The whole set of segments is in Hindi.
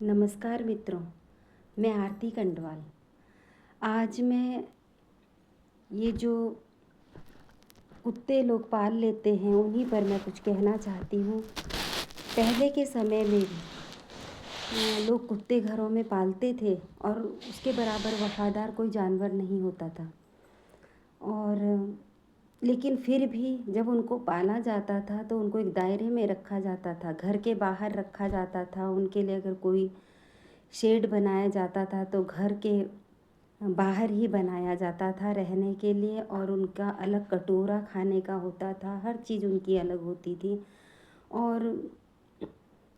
नमस्कार मित्रों, मैं आरती कंडवाल। आज मैं ये जो कुत्ते लोग पाल लेते हैं उन्हीं पर मैं कुछ कहना चाहती हूँ। पहले के समय में भी लोग कुत्ते घरों में पालते थे और उसके बराबर वफ़ादार कोई जानवर नहीं होता था। और लेकिन फिर भी जब उनको पाला जाता था तो उनको एक दायरे में रखा जाता था, घर के बाहर रखा जाता था। उनके लिए अगर कोई शेड बनाया जाता था तो घर के बाहर ही बनाया जाता था रहने के लिए, और उनका अलग कटोरा खाने का होता था। हर चीज़ उनकी अलग होती थी। और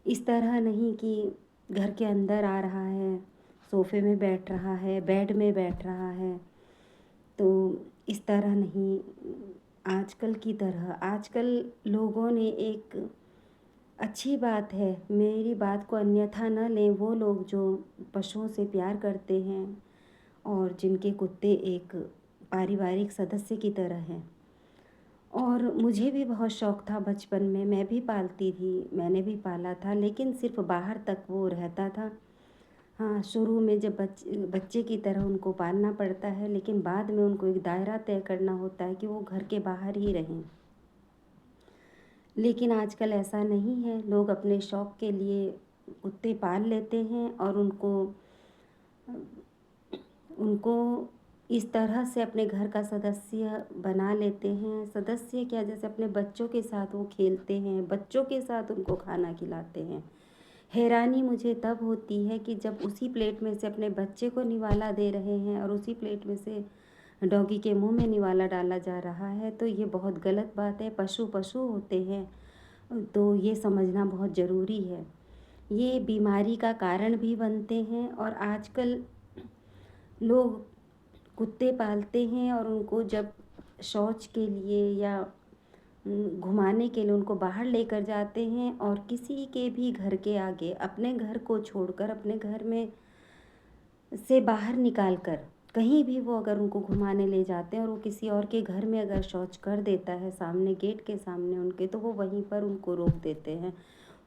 इस तरह नहीं कि घर के अंदर आ रहा है, सोफ़े में बैठ रहा है, बेड में बैठ रहा है, तो इस तरह नहीं। आजकल की तरह आजकल लोगों ने एक अच्छी बात है, मेरी बात को अन्यथा न लें वो लोग जो पशुओं से प्यार करते हैं और जिनके कुत्ते एक पारिवारिक सदस्य की तरह हैं। और मुझे भी बहुत शौक़ था बचपन में, मैं भी पालती थी, मैंने भी पाला था, लेकिन सिर्फ़ बाहर तक वो रहता था। हाँ, शुरू में जब बच्चे की तरह उनको पालना पड़ता है, लेकिन बाद में उनको एक दायरा तय करना होता है कि वो घर के बाहर ही रहें। लेकिन आजकल ऐसा नहीं है, लोग अपने शौक़ के लिए कुत्ते पाल लेते हैं और उनको इस तरह से अपने घर का सदस्य बना लेते हैं। सदस्य क्या, जैसे अपने बच्चों के साथ वो खेलते हैं, बच्चों के साथ उनको खाना खिलाते हैं। हैरानी मुझे तब होती है कि जब उसी प्लेट में से अपने बच्चे को निवाला दे रहे हैं और उसी प्लेट में से डॉगी के मुंह में निवाला डाला जा रहा है, तो ये बहुत गलत बात है। पशु पशु होते हैं, तो ये समझना बहुत ज़रूरी है। ये बीमारी का कारण भी बनते हैं, और आजकल लोग कुत्ते पालते हैं और उनको जब शौच के लिए या घुमाने के लिए उनको बाहर लेकर जाते हैं, और किसी के भी घर के आगे अपने घर को छोड़कर, अपने घर में से बाहर निकाल कर कहीं भी वो अगर उनको घुमाने ले जाते हैं और वो किसी और के घर में अगर शौच कर देता है सामने, गेट के सामने उनके, तो वो वहीं पर उनको रोक देते हैं।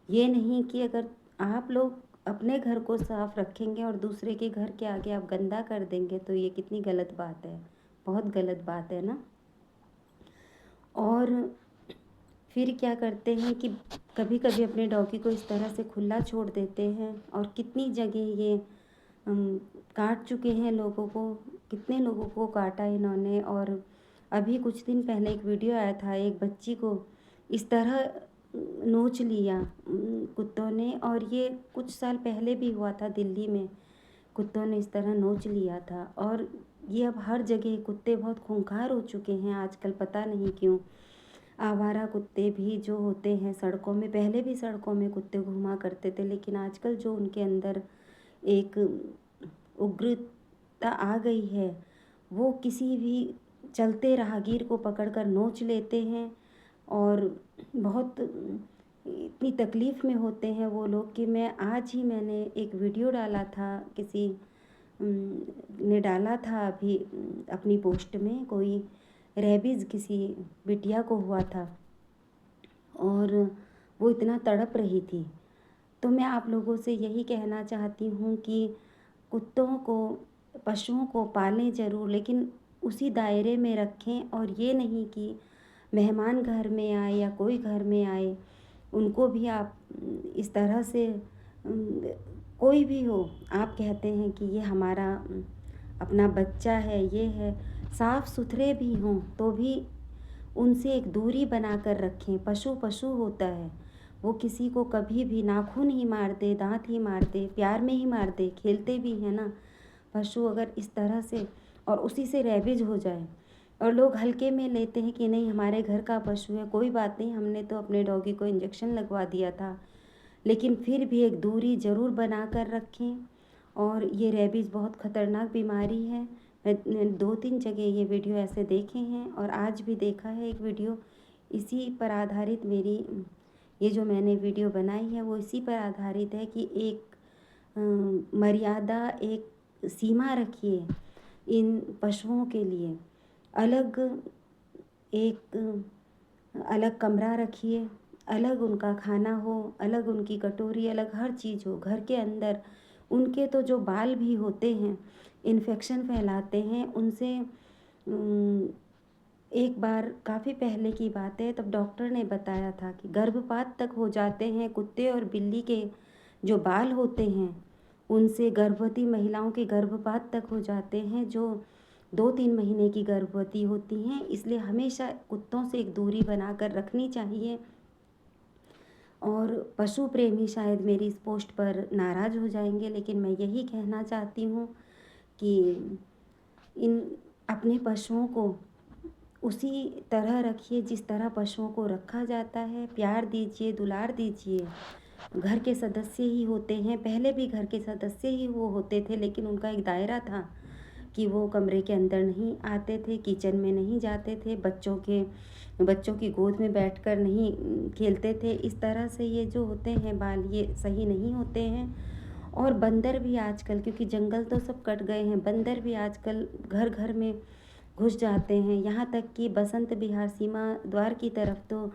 ये नहीं कि अगर आप लोग अपने घर को साफ़ रखेंगे और दूसरे के घर के आगे आप गंदा कर देंगे, तो ये कितनी गलत बात है, बहुत गलत बात है ना। और फिर क्या करते हैं कि कभी-कभी अपने डॉगी को इस तरह से खुला छोड़ देते हैं, और कितनी जगह ये काट चुके हैं लोगों को, कितने लोगों को काटा इन्होंने। और अभी कुछ दिन पहले एक वीडियो आया था, एक बच्ची को इस तरह नोच लिया कुत्तों ने, और ये कुछ साल पहले भी हुआ था दिल्ली में, कुत्तों ने इस तरह नोच लिया था। और ये अब हर जगह कुत्ते बहुत खूंखार हो चुके हैं आजकल, पता नहीं क्यों। आवारा कुत्ते भी जो होते हैं सड़कों में, पहले भी सड़कों में कुत्ते घूमा करते थे, लेकिन आजकल जो उनके अंदर एक उग्रता आ गई है, वो किसी भी चलते राहगीर को पकड़कर नोच लेते हैं। और बहुत इतनी तकलीफ़ में होते हैं वो लोग कि मैंने एक वीडियो डाला था, किसी ने डाला था अभी अपनी पोस्ट में, कोई रेबीज़ किसी बिटिया को हुआ था और वो इतना तड़प रही थी। तो मैं आप लोगों से यही कहना चाहती हूँ कि कुत्तों को, पशुओं को पालें ज़रूर, लेकिन उसी दायरे में रखें। और ये नहीं कि मेहमान घर में आए या कोई घर में आए, उनको भी आप इस तरह से कोई भी हो, आप कहते हैं कि ये हमारा अपना बच्चा है, ये है, साफ़ सुथरे भी हों तो भी उनसे एक दूरी बनाकर रखें। पशु पशु होता है, वो किसी को कभी भी नाखून ही मार दे, दाँत ही मार दे, प्यार में ही मार दे, खेलते भी हैं ना पशु। अगर इस तरह से और उसी से रेबीज़ हो जाए, और लोग हल्के में लेते हैं कि नहीं हमारे घर का पशु है, कोई बात नहीं, हमने तो अपने डॉगी को इंजेक्शन लगवा दिया था। लेकिन फिर भी एक दूरी ज़रूर बना कर रखें। और ये रेबीज़ बहुत ख़तरनाक बीमारी है। मैंने 2-3 जगह ये वीडियो ऐसे देखे हैं, और आज भी देखा है एक वीडियो इसी पर आधारित। मेरी ये जो मैंने वीडियो बनाई है वो इसी पर आधारित है कि एक मर्यादा, एक सीमा रखिए इन पशुओं के लिए। अलग एक अलग कमरा रखिए, अलग उनका खाना हो, अलग उनकी कटोरी, अलग हर चीज़ हो। घर के अंदर उनके तो जो बाल भी होते हैं, इन्फेक्शन फैलाते हैं उनसे। एक बार काफ़ी पहले की बात है, तब डॉक्टर ने बताया था कि गर्भपात तक हो जाते हैं कुत्ते और बिल्ली के जो बाल होते हैं, उनसे गर्भवती महिलाओं के गर्भपात तक हो जाते हैं, जो 2-3 महीने की गर्भवती होती हैं। इसलिए हमेशा कुत्तों से एक दूरी बनाकर रखनी चाहिए। और पशु प्रेमी शायद मेरी इस पोस्ट पर नाराज़ हो जाएँगे, लेकिन मैं यही कहना चाहती हूँ कि इन अपने पशुओं को उसी तरह रखिए जिस तरह पशुओं को रखा जाता है। प्यार दीजिए, दुलार दीजिए। घर के सदस्य ही होते हैं, पहले भी घर के सदस्य ही वो होते थे, लेकिन उनका एक दायरा था कि वो कमरे के अंदर नहीं आते थे, किचन में नहीं जाते थे, बच्चों की गोद में बैठकर नहीं खेलते थे। इस तरह से ये जो होते हैं बाल, ये सही नहीं होते हैं। और बंदर भी आजकल, क्योंकि जंगल तो सब कट गए हैं, बंदर भी आजकल घर घर में घुस जाते हैं। यहाँ तक कि बसंत विहार सीमा द्वार की तरफ तो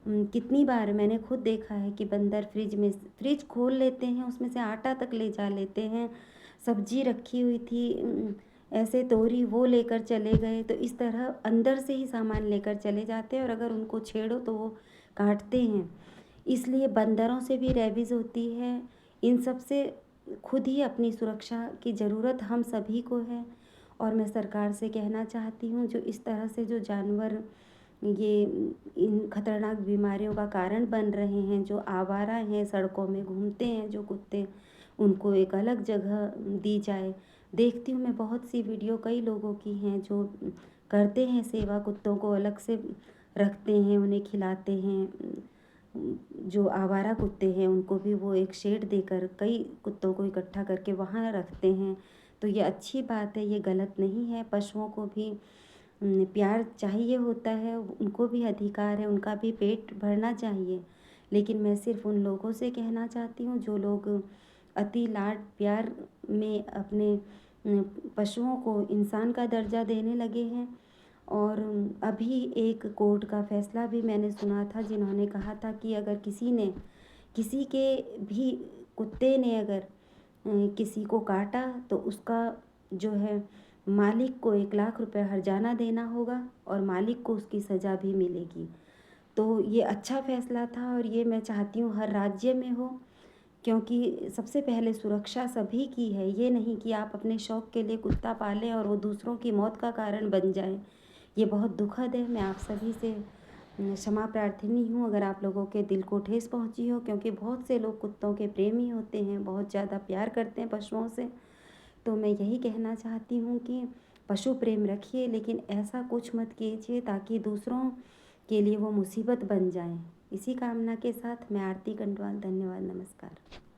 कितनी बार मैंने खुद देखा है कि बंदर फ्रिज खोल लेते हैं, उसमें से आटा तक ले जा लेते हैं। सब्जी रखी हुई थी, ऐसे तोरी, वो लेकर चले गए। तो इस तरह अंदर से ही सामान लेकर चले जाते हैं, और अगर उनको छेड़ो तो वो काटते हैं। इसलिए बंदरों से भी रेबीज़ होती है। इन सब से खुद ही अपनी सुरक्षा की ज़रूरत हम सभी को है। और मैं सरकार से कहना चाहती हूँ, जो इस तरह से जो जानवर ये इन खतरनाक बीमारियों का कारण बन रहे हैं, जो आवारा हैं, सड़कों में घूमते हैं जो कुत्ते, उनको एक अलग जगह दी जाए। देखती हूँ मैं बहुत सी वीडियो कई लोगों की हैं जो करते हैं सेवा, कुत्तों को अलग से रखते हैं, उन्हें खिलाते हैं। जो आवारा कुत्ते हैं उनको भी वो एक शेड देकर कई कुत्तों को इकट्ठा करके वहाँ रखते हैं। तो ये अच्छी बात है, ये गलत नहीं है। पशुओं को भी प्यार चाहिए होता है, उनको भी अधिकार है, उनका भी पेट भरना चाहिए। लेकिन मैं सिर्फ़ उन लोगों से कहना चाहती हूँ जो लोग अति लाड प्यार में अपने पशुओं को इंसान का दर्जा देने लगे हैं। और अभी एक कोर्ट का फ़ैसला भी मैंने सुना था, जिन्होंने कहा था कि अगर किसी के भी कुत्ते ने अगर किसी को काटा तो उसका जो है मालिक को 1 लाख रुपए हर्जाना देना होगा, और मालिक को उसकी सज़ा भी मिलेगी। तो ये अच्छा फ़ैसला था, और ये मैं चाहती हूँ हर राज्य में हो, क्योंकि सबसे पहले सुरक्षा सभी की है। ये नहीं कि आप अपने शौक़ के लिए कुत्ता पालें और वो दूसरों की मौत का कारण बन जाए। ये बहुत दुखद है। मैं आप सभी से क्षमा प्रार्थनी हूँ अगर आप लोगों के दिल को ठेस पहुँची हो, क्योंकि बहुत से लोग कुत्तों के प्रेमी होते हैं, बहुत ज़्यादा प्यार करते हैं पशुओं से। तो मैं यही कहना चाहती हूँ कि पशु प्रेम रखिए, लेकिन ऐसा कुछ मत कीजिए ताकि दूसरों के लिए वो मुसीबत बन जाएँ। इसी कामना के साथ मैं आरती कंडवाल, धन्यवाद, नमस्कार।